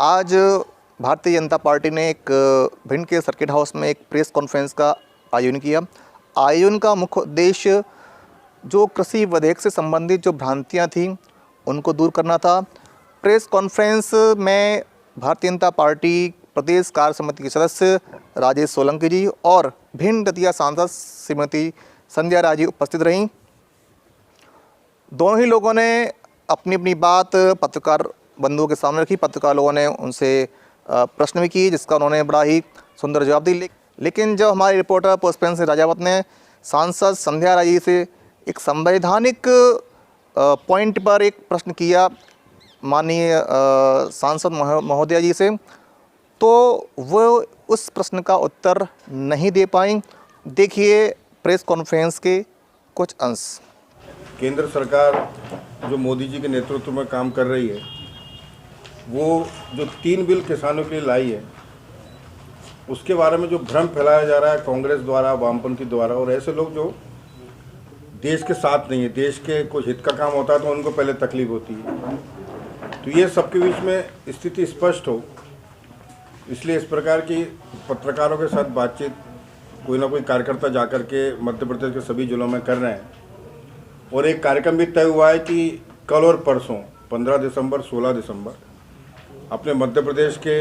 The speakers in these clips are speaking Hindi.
आज भारतीय जनता पार्टी ने एक भिंड के सर्किट हाउस में एक प्रेस कॉन्फ्रेंस का आयोजन किया। आयोजन का मुख्य उद्देश्य जो कृषि विधेयक से संबंधित जो भ्रांतियां थीं उनको दूर करना था। प्रेस कॉन्फ्रेंस में भारतीय जनता पार्टी प्रदेश कार्य समिति के सदस्य राजेश सोलंकी जी और भिंड दतिया सांसद श्रीमती संध्या राय जी उपस्थित रहीं। दोनों ही लोगों ने अपनी अपनी बात पत्रकार बंधुओं के सामने रखी। पत्रकार लोगों ने उनसे प्रश्न भी किए जिसका उन्होंने बड़ा ही सुंदर जवाब दी। लेकिन जब हमारे रिपोर्टर पुष्पेंद्र सिंह राजावत ने सांसद संध्या राय जी से एक संवैधानिक पॉइंट पर एक प्रश्न किया माननीय सांसद महोदया जी से, तो वो उस प्रश्न का उत्तर नहीं दे पाई। देखिए प्रेस कॉन्फ्रेंस के कुछ अंश। केंद्र सरकार जो मोदी जी के नेतृत्व में काम कर रही है, वो जो 3 बिल किसानों के लिए लाई है, उसके बारे में जो भ्रम फैलाया जा रहा है कांग्रेस द्वारा, वामपंथी द्वारा, और ऐसे लोग जो देश के साथ नहीं है, देश के कुछ हित का काम होता है तो उनको पहले तकलीफ होती है। तो ये सबके बीच में स्थिति स्पष्ट हो, इसलिए इस प्रकार की पत्रकारों के साथ बातचीत कोई ना कोई कार्यकर्ता जाकर के मध्य प्रदेश के सभी जिलों में कर रहे हैं। और एक कार्यक्रम भी तय हुआ है कि कल और परसों 15 दिसंबर 16 दिसंबर अपने मध्य प्रदेश के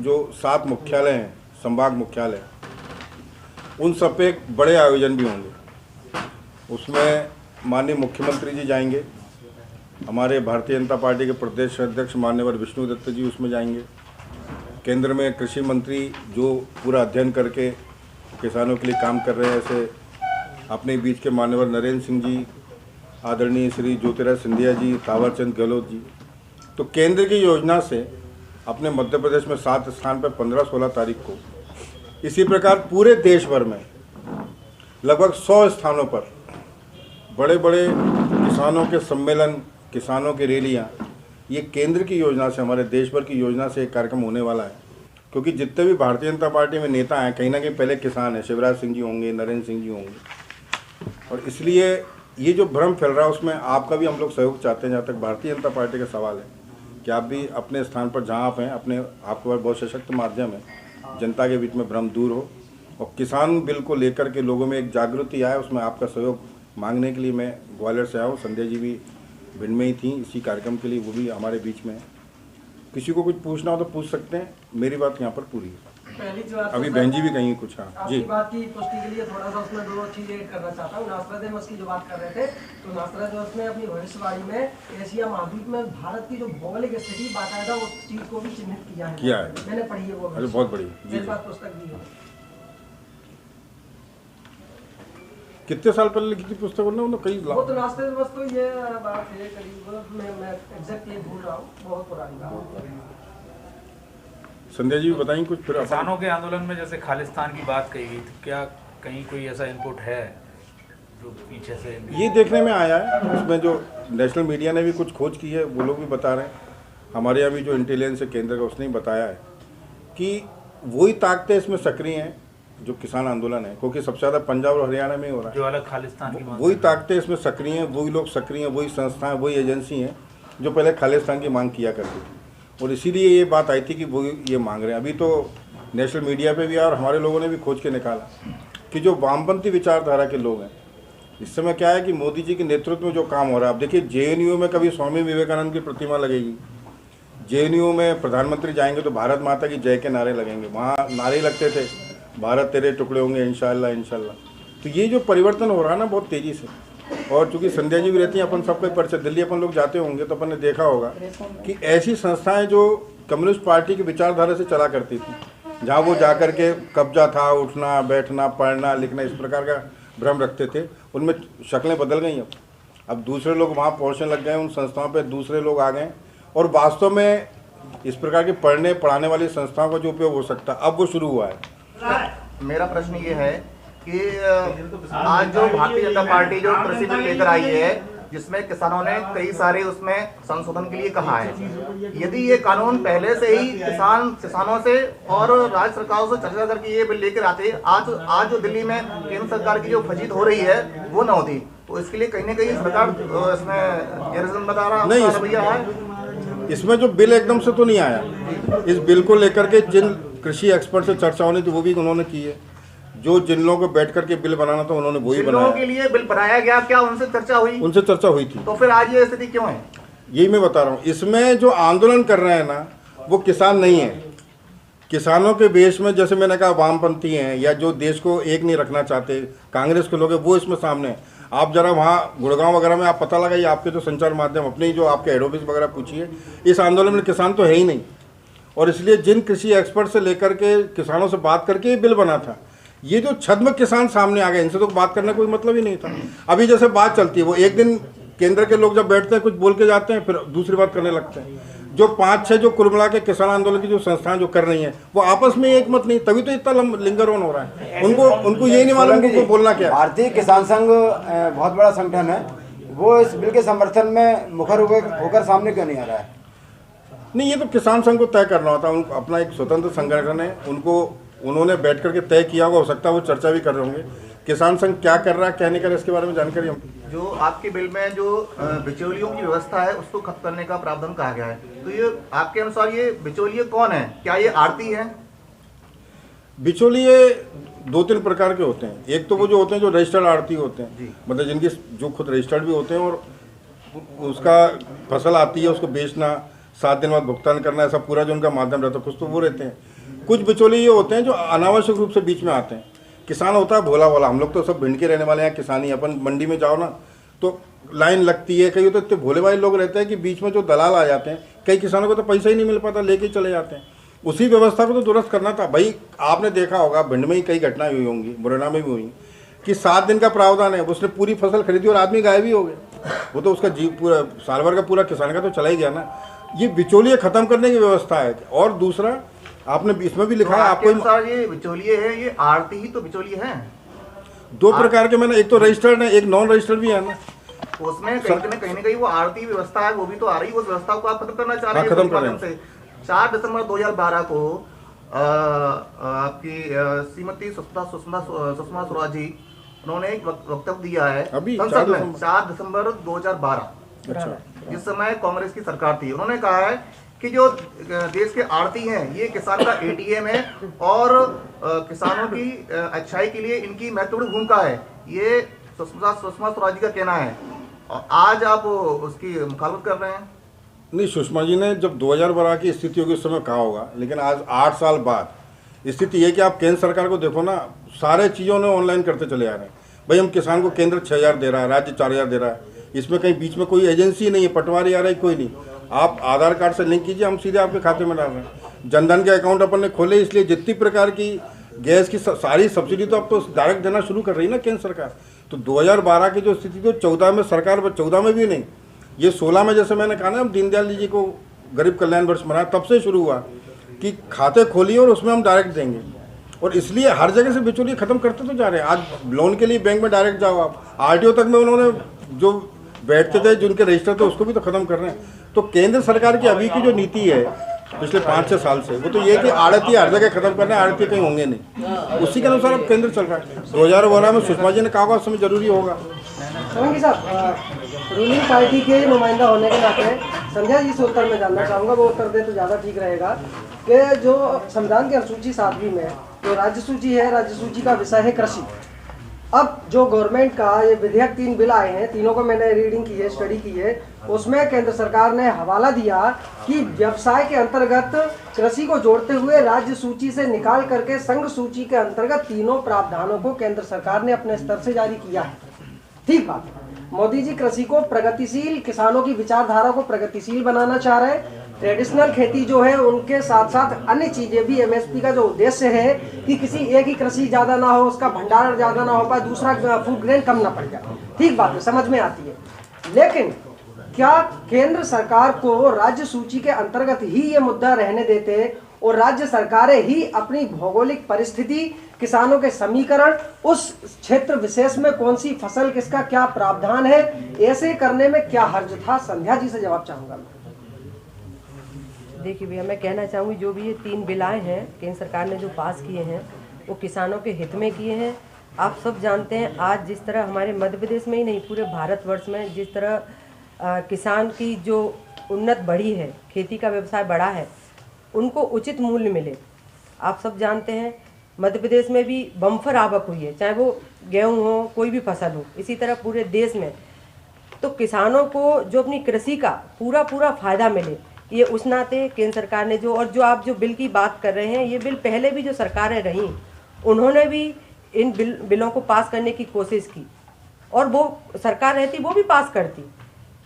जो 7 मुख्यालय हैं, संभाग मुख्यालय, उन सब पे एक बड़े आयोजन भी होंगे। उसमें माननीय मुख्यमंत्री जी जाएंगे, हमारे भारतीय जनता पार्टी के प्रदेश अध्यक्ष मान्यवर विष्णु दत्त जी उसमें जाएंगे, केंद्र में कृषि मंत्री जो पूरा अध्ययन करके किसानों के लिए काम कर रहे हैं, ऐसे अपने बीच के मान्यवर नरेंद्र सिंह जी, आदरणीय श्री ज्योतिरादित्य सिंधिया जी, थावरचंद गहलोत जी। तो केंद्र की योजना से अपने मध्य प्रदेश में 7 स्थान पर 15-16 तारीख को, इसी प्रकार पूरे देश भर में लगभग 100 स्थानों पर बड़े बड़े किसानों के सम्मेलन, किसानों की रैलियाँ, ये केंद्र की योजना से, हमारे देश भर की योजना से एक कार्यक्रम होने वाला है। क्योंकि जितने भी भारतीय जनता पार्टी में नेता हैं, कहीं ना कहीं पहले किसान हैं, शिवराज सिंह जी होंगे, नरेंद्र सिंह जी होंगे, और इसलिए ये जो भ्रम फैल रहा है उसमें आपका भी हम लोग सहयोग चाहते हैं। जहाँ तक भारतीय जनता पार्टी का सवाल है कि आप भी अपने स्थान पर जहाँ आप हैं, अपने आपके पास बहुत सशक्त माध्यम है, जनता के बीच में भ्रम दूर हो और किसान बिल को लेकर के लोगों में एक जागृति आए, उसमें आपका सहयोग मांगने के लिए मैं ग्वालियर से आया हूँ। संध्या जी भी भिंड में ही थी इसी कार्यक्रम के लिए, वो भी हमारे बीच में है। किसी को कुछ पूछना हो तो पूछ सकते हैं, मेरी बात यहाँ पर पूरी है। अभी बहन जी भी कहीं कुछ। हाँ जी, बात की पुष्टि के लिए थोड़ा सा उसमें 2 चीजें करना चाहता हूँ। नासरुद्दीन की जो बात कर रहे थे, तो नासरुद्दीन ने अपनी भविष्यवाणी में एशिया महाद्वीप में भारत की जो भौगोलिक स्थिति बाकायदा उस चीज को भी चिन्हित किया है। मैंने पढ़ी है वो, बहुत बड़ी मेरे पास पुस्तक भी है। कितने साल पहले लिखी थी पुस्तक उन्होंने? कई वो तो नासरुद्दीन तो ये बात है करीब, मैं एग्जैक्ट ये भूल रहा हूँ, बहुत पुरानी बात। संध्या जी बताएंगे कुछ? फिर किसानों के आंदोलन में जैसे खालिस्तान की बात कही गई थी, क्या कहीं कोई ऐसा इनपुट है जो पीछे से? ये देखने में आया है, उसमें जो नेशनल मीडिया ने भी कुछ खोज की है, वो लोग भी बता रहे हैं, हमारे यहाँ भी जो इंटेलिजेंस है केंद्र का उसने ही बताया है कि वही ताकतें इसमें सक्रिय हैं जो किसान आंदोलन है, क्योंकि सबसे ज़्यादा पंजाब और हरियाणा में ही हो रहा है। जो अलग खालिस्तान की वही ताकतें इसमें सक्रिय हैं, वही लोग सक्रिय हैं, वही संस्थाएं, वही एजेंसी हैं जो पहले खालिस्तान की मांग किया करती थी, और इसीलिए ये बात आई थी कि वो ये मांग रहे हैं। अभी तो नेशनल मीडिया पे भी आया और हमारे लोगों ने भी खोज के निकाला कि जो वामपंथी विचारधारा के लोग हैं, इस समय क्या है कि मोदी जी के नेतृत्व में जो काम हो रहा है, आप देखिए JNU में कभी स्वामी विवेकानंद की प्रतिमा लगेगी, JNU में प्रधानमंत्री जाएंगे तो भारत माता की जय के नारे लगेंगे, वहाँ नारे लगते थे भारत तेरे टुकड़े होंगे इंशाअल्लाह इंशाअल्लाह। तो ये जो परिवर्तन हो रहा है ना बहुत तेज़ी से, और चूँकि संध्या जी भी रहती हैं, अपन सबको परिचय, दिल्ली अपन लोग जाते होंगे तो अपन ने देखा होगा कि ऐसी संस्थाएं जो कम्युनिस्ट पार्टी की विचारधारा से चला करती थी, जहां वो जाकर के कब्जा था, उठना बैठना पढ़ना लिखना इस प्रकार का भ्रम रखते थे, उनमें शक्लें बदल गई। अब दूसरे लोग वहां पहुंचने लग गए, उन संस्थाओं पे दूसरे लोग आ गए, और वास्तव में इस प्रकार की पढ़ने पढ़ाने वाली संस्थाओं का जो उपयोग हो सकता अब वो शुरू हुआ है। मेरा प्रश्न ये है कि आज जो भारतीय जनता पार्टी जो कृषि बिल लेकर आई है, जिसमें किसानों ने कई सारे उसमें संशोधन के लिए कहा है, यदि ये कानून पहले से ही किसानों से और राज्य सरकारों से चर्चा करके ये बिल लेकर आते, आज जो दिल्ली में केंद्र सरकार की जो फजीत हो रही है वो न होती, तो इसके लिए कहीं ना कहीं सरकार इसमें बता रहा है। इसमें जो बिल एकदम से तो नहीं आया। इस बिल को लेकर के जिन कृषि एक्सपर्ट से चर्चा होनी थी वो भी उन्होंने की है। जो जिन लोगों को बैठ करके बिल बनाना था उन्होंने वही बनाया। लोगों के लिए बिल बनाया गया, क्या उनसे चर्चा हुई? उनसे चर्चा हुई थी। तो फिर आज ये स्थिति क्यों है? यही मैं बता रहा हूँ। इसमें जो आंदोलन कर रहे हैं ना, वो किसान नहीं है। किसानों के बेस में, जैसे मैंने कहा, वामपंथी हैं या जो देश को एक नहीं रखना चाहते, कांग्रेस के लोग हैं, वो इसमें सामने हैं। आप जरा वहाँ गुड़गांव वगैरह में आप पता लगाइए, आपके जो संचार माध्यम अपने ही जो आपके हेड ऑफिस वगैरह पूछिए, इस आंदोलन में किसान तो है ही नहीं। और इसलिए जिन कृषि एक्सपर्ट से लेकर के किसानों से बात करके ये बिल बना था, ये जो छद्म किसान सामने आ गए, इनसे तो बात करने का कोई मतलब ही नहीं था। अभी जैसे बात चलती है, वो एक दिन केंद्र के लोग जब बैठते हैं कुछ बोल के जाते हैं, फिर दूसरी बात करने लगते हैं। जो 5-6 जो कुल के किसान आंदोलन की जो संस्थाएं जो कर रही हैं, वो आपस में एक मत नहीं, तभी तो इतना लिंगर ऑन हो रहा है। उनको ये नहीं मालूम उनको बोलना क्या है। भारतीय किसान संघ बहुत बड़ा संगठन है, वो इस बिल के समर्थन में मुखर होकर सामने क्यों नहीं आ रहा है? नहीं, ये तो किसान संघ को तय करना होता है। उनको अपना एक स्वतंत्र संगठन है, उन्होंने बैठ करके तय किया होगा। हो सकता है वो चर्चा भी कर रहे होंगे। किसान संघ क्या कर रहा है क्या नहीं कर रहा है इसके बारे में जानकारी हम। जो आपके बिल में जो बिचौलियों की व्यवस्था है उसको खत्म करने का प्रावधान कहा गया है, तो ये आपके अनुसार ये बिचौलिए कौन है? क्या ये आड़ती है? बिचौलिए 2-3 प्रकार के होते हैं। एक तो वो जो होते हैं जो रजिस्टर्ड आड़ती होते हैं, मतलब जिनकी जो खुद रजिस्टर्ड भी होते हैं और उसका फसल आती है उसको बेचना, 7 दिन बाद भुगतान करना, ऐसा पूरा जो उनका माध्यम रहता है, कुछ तो वो रहते हैं। कुछ बिचौलिए ये होते हैं जो अनावश्यक रूप से बीच में आते हैं। किसान होता है भोला वाला, हम लोग तो सब भिंड के रहने वाले हैं, किसानी। अपन मंडी में जाओ ना तो लाइन लगती है, कई तो इतने भोले भाले लोग रहते हैं कि बीच में जो दलाल आ जाते हैं, कई किसानों को तो पैसा ही नहीं मिल पाता, लेके चले जाते हैं। उसी व्यवस्था को तो दुरुस्त करना था भाई। आपने देखा होगा भिंड में ही कई घटनाएं हुई होंगी, मुरैना में भी हुई, कि 7 दिन का प्रावधान है, उसने पूरी फसल खरीदी और आदमी गायब ही हो गए। वो तो उसका जीव पूरा साल भर का पूरा किसान का तो चला ही गया ना। ये बिचौलिए खत्म करने की व्यवस्था है। और दूसरा आपने इसमें भी लिखा है, आपको ये बिचौलिए है, ये आड़ती ही तो बिचौलिए हैं। 2 प्रकार के, मैंने एक तो रजिस्टर्ड है, एक नॉन रजिस्टर्ड भी है ना। उसमें कहीं ना कहीं वो आड़ती व्यवस्था है, वो भी तो आ रही है। उस व्यवस्था को आप खत्म करना चाह रहे हैं। खत्म कर रहे हैं। 4 दिसंबर 2012 को आपकी श्रीमती सुषमा स्वराज जी, उन्होंने एक वक्तव्य दिया है संसद में 4 दिसंबर 2012, जिस समय कांग्रेस की सरकार थी। उन्होंने कहा है कि जो देश के आड़ती हैं ये किसान का एटीएम है और किसानों की अच्छाई के लिए इनकी महत्वपूर्ण भूमिका है। ये सुषमा स्वराज जी का कहना है, और आज आप उसकी मुखालफत कर रहे हैं। नहीं, सुषमा जी ने जब 2012 की स्थिति होगी उस समय कहा होगा, लेकिन आज 8 साल बाद स्थिति है कि आप केंद्र सरकार को देखो ना, सारे चीज़ों ने ऑनलाइन करते चले आ रहे हैं। भाई हम किसान को केंद्र 6,000 दे रहा है, राज्य 4,000 दे रहा है, इसमें कहीं बीच में कोई एजेंसी नहीं है, पटवारी आ रहा है, कोई नहीं। आप आधार कार्ड से लिंक कीजिए, हम सीधे आपके खाते में डाल रहे हैं। जनधन के अकाउंट अपन ने खोले, इसलिए जितनी प्रकार की गैस की सारी सब्सिडी तो अब तो डायरेक्ट देना शुरू कर रही है ना केंद्र सरकार। तो 2012 की जो स्थिति थी 14 में सरकार, 14 में भी नहीं, ये 16 में जैसे मैंने कहा ना, हम दीनदयाल जी को गरीब कल्याण वर्ष मनाया, तब से शुरू हुआ कि खाते खोलिए और उसमें हम डायरेक्ट देंगे। और इसलिए हर जगह से बिचौलिए खत्म करते तो जा रहे हैं। आज लोन के लिए बैंक में डायरेक्ट जाओ आप, आरटीओ तक में उन्होंने जो बैठते थे, जिनके रजिस्टर थे, उसको भी तो खत्म कर रहे हैं। तो केंद्र सरकार की अभी की जो नीति है पिछले 5-6 साल से, वो तो ये कि आड़ती हर जगह खत्म करना है, आड़ती कहीं होंगे नहीं, उसी के अनुसार अब केंद्र चल रहा है। 2012 में सुषमा जी ने कहा उस समय जरूरी होगा। सोलंकी साहब, रूलिंग पार्टी के नुमाइंदा होने के नाते संध्या जी से उत्तर में जानना चाहूँगा, वो उत्तर दे तो ज़्यादा ठीक रहेगा, कि जो संविधान की अनुसूची 7वीं में जो राज्य सूची है, राज्य सूची का विषय है कृषि। अब जो गवर्नमेंट का ये विधेयक 3 बिल आए हैं, तीनों को मैंने रीडिंग की है, स्टडी की है, उसमें केंद्र सरकार ने हवाला दिया कि व्यवसाय के अंतर्गत कृषि को जोड़ते हुए राज्य सूची से निकाल करके संघ सूची के अंतर्गत तीनों प्रावधानों को केंद्र सरकार ने अपने स्तर से जारी किया है। ठीक बात है, मोदी जी कृषि को प्रगतिशील, किसानों की विचारधारा को प्रगतिशील बनाना चाह रहे हैं। ट्रेडिशनल खेती जो है उनके साथ साथ अन्य चीजें भी, एमएसपी का जो उद्देश्य है कि किसी एक ही कृषि ज्यादा ना हो, उसका भंडारण ज्यादा ना हो पाए, दूसरा फूड ग्रेन कम ना पड़ जाए, ठीक बात है, समझ में आती है। लेकिन क्या केंद्र सरकार को राज्य सूची के अंतर्गत ही ये मुद्दा रहने देते और राज्य सरकारें ही अपनी भौगोलिक परिस्थिति, किसानों के समीकरण, उस क्षेत्र विशेष में कौन सी फसल किसका क्या प्रावधान है, ऐसे करने में क्या हर्ज था? संध्या जी से जवाब चाहूंगा मैं। देखिए भैया, मैं कहना चाहूँगी जो भी ये 3 बिल आए हैं केंद्र सरकार ने जो पास किए हैं वो किसानों के हित में किए हैं। आप सब जानते हैं आज जिस तरह हमारे मध्य प्रदेश में ही नहीं पूरे भारतवर्ष में जिस तरह किसान की जो उन्नत बढ़ी है, खेती का व्यवसाय बढ़ा है, उनको उचित मूल्य मिले। आप सब जानते हैं मध्य प्रदेश में भी बम्पर आवक हुई है, चाहे वो गेहूँ हो, कोई भी फसल हो, इसी तरह पूरे देश में। तो किसानों को जो अपनी कृषि का पूरा फायदा मिले, ये उस नाते केंद्र सरकार ने जो, और जो आप जो बिल की बात कर रहे हैं, ये बिल पहले भी जो सरकारें रहीं उन्होंने भी इन बिलों को पास करने की कोशिश की, और वो सरकार रहती वो भी पास करती।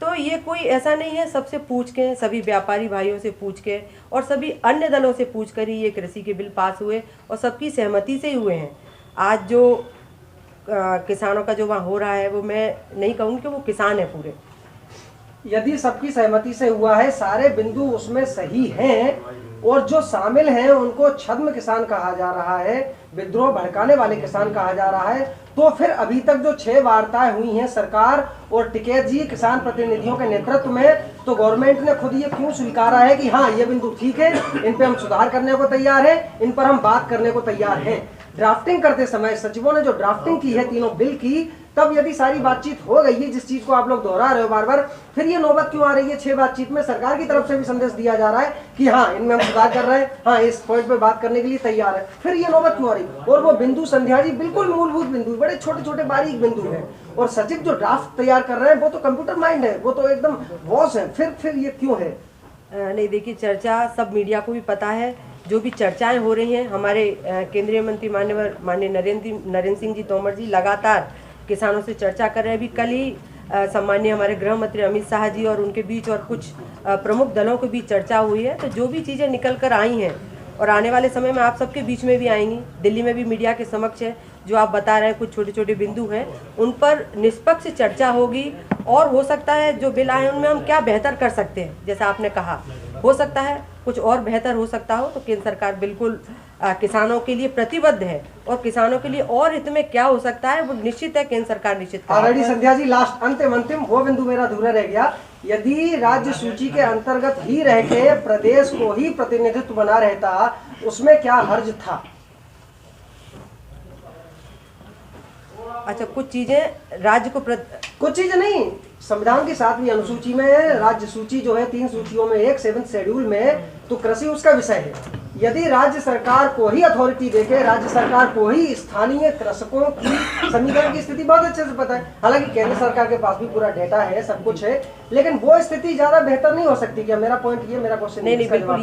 तो ये कोई ऐसा नहीं है, सबसे पूछ के, सभी व्यापारी भाइयों से पूछ के और सभी अन्य दलों से पूछ कर ही ये कृषि के बिल पास हुए और सबकी सहमति से ही हुए हैं। आज जो किसानों का जो वहाँ हो रहा है, वो मैं नहीं कहूँगी कि वो किसान है पूरे। यदि सबकी सहमति से हुआ है, सारे बिंदु उसमें सही हैं, और जो शामिल हैं उनको छद्म किसान कहा जा रहा है, विद्रोह भड़काने वाले किसान कहा जा रहा है, तो फिर अभी तक जो 6 वार्ताएं हुई हैं सरकार और टिकैत जी किसान प्रतिनिधियों के नेतृत्व में, तो गवर्नमेंट ने खुद ये क्यों स्वीकारा है कि हाँ ये बिंदु ठीक है, इन पे हम सुधार करने को तैयार हैं, इन पर हम बात करने को तैयार हैं। ड्राफ्टिंग करते समय सचिवों ने जो ड्राफ्टिंग की है तीनों बिल की, तब यदि सारी बातचीत हो गई है, जिस चीज को आप लोग दोहरा रहे हो बार बार, फिर ये नौबत क्यों आ रही है 6 बातचीत में? सरकार की तरफ से भी संदेश दिया जा रहा है कि हाँ इनमें हम सुधार कर रहे हैं, हाँ इस पॉइंट पे बात करने के लिए तैयार है, फिर ये नौबत क्यों आ रही? और वो बिंदु संध्या जी बिल्कुल मूलभूत बिंदु, बड़े छोटे छोटे बारीक बिंदु है, और सचिव जो ड्राफ्ट तैयार कर रहे हैं वो तो कंप्यूटर माइंड है, वो तो एकदम वॉश है, फिर ये क्यों है? नहीं देखिए, चर्चा सब मीडिया को भी पता है, जो भी चर्चाएं हो रही हैं, हमारे केंद्रीय मंत्री माननीय नरेंद्र सिंह जी तोमर जी लगातार किसानों से चर्चा कर रहे हैं। अभी कल ही सम्माननीय हमारे गृह मंत्री अमित शाह जी और उनके बीच और कुछ प्रमुख दलों के बीच चर्चा हुई है। तो जो भी चीज़ें निकल कर आई हैं और आने वाले समय में आप सबके बीच में भी आएंगी, दिल्ली में भी मीडिया के समक्ष है, जो आप बता रहे हैं कुछ छोटे छोटे बिंदु हैं, उन पर निष्पक्ष चर्चा होगी, और हो सकता है जो बिल आए उनमें हम क्या बेहतर कर सकते हैं, जैसा आपने कहा, हो सकता है कुछ और बेहतर हो सकता हो। तो केंद्र सरकार बिल्कुल किसानों के लिए प्रतिबद्ध है, और किसानों के लिए और हित में क्या हो सकता है वो निश्चित है केंद्र सरकार निश्चित ऑलरेडी संध्या जी लास्ट अंतिम वो बिंदु मेरा अधूरा रह गया। यदि राज्य सूची के अंतर्गत ही रह के प्रदेश को ही प्रतिनिधित्व बना रहता, उसमें क्या हर्ज था? अच्छा, कुछ चीजें राज्य को कुछ चीजें नहीं, संविधान की 7वीं अनुसूची में राज्य सूची जो है 3 सूचियों में एक 7th शेड्यूल में, तो कृषि उसका विषय है। यदि राज्य सरकार को ही अथॉरिटी देके, राज्य सरकार को ही स्थानीय कृषकों की समीकरण की स्थिति बहुत अच्छे से पता है, हालांकि केंद्र सरकार के पास भी पूरा डेटा है, सब कुछ है, लेकिन वो स्थिति ज्यादा बेहतर नहीं हो सकती क्या? मेरा पॉइंट ये, मेरा क्वेश्चन नहीं बिल्कुल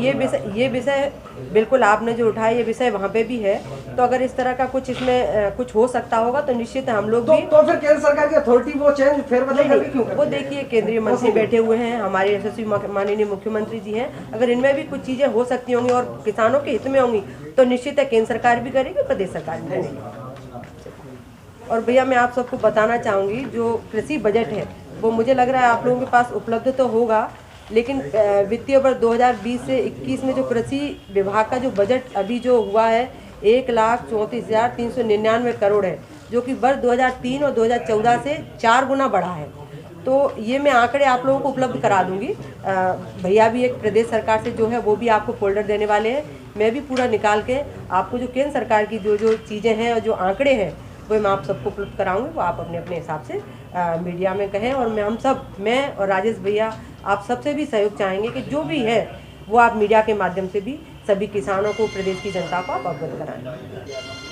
ये विषय बिल्कुल आपने जो उठाया ये विषय वहाँ पे भी है। तो अगर इस तरह का कुछ इसमें कुछ हो सकता होगा तो निश्चित है हम लोग भी तो फिर केंद्र सरकार की अथॉरिटी वो चेंज फेरबदल करके क्यों? वो देखिए, केंद्रीय मंत्री बैठे हुए हैं, हमारे यशस्वी माननीय मुख्यमंत्री जी हैं, अगर इनमें भी कुछ चीजें हो सकती होंगी और किसानों के हित में होंगी तो निश्चित है केंद्र सरकार भी करेगी, प्रदेश सरकार भी करेगी। और भैया मैं आप सबको बताना चाहूँगी, जो कृषि बजट है वो मुझे लग रहा है आप लोगों के पास उपलब्ध तो होगा, लेकिन वित्तीय वर्ष 2020 से 21 में जो कृषि विभाग का जो बजट अभी जो हुआ है 1,34,399 करोड़ है, जो कि वर्ष 2003 और 2014 से 4 गुना बढ़ा है। तो ये मैं आंकड़े आप लोगों को उपलब्ध करा दूंगी। भैया भी एक प्रदेश सरकार से जो है वो भी आपको फोल्डर देने वाले हैं, मैं भी पूरा निकाल के आपको जो केंद्र सरकार की जो चीज़ें हैं और जो आंकड़े हैं वो मैं आप सबको उपलब्ध कराऊंगी, वो आप अपने अपने हिसाब से मीडिया में कहें। और मैं और राजेश भैया आप सबसे भी सहयोग चाहेंगे कि जो भी है वो आप मीडिया के माध्यम से भी सभी किसानों को, प्रदेश की जनता को आप अवगत कराएं।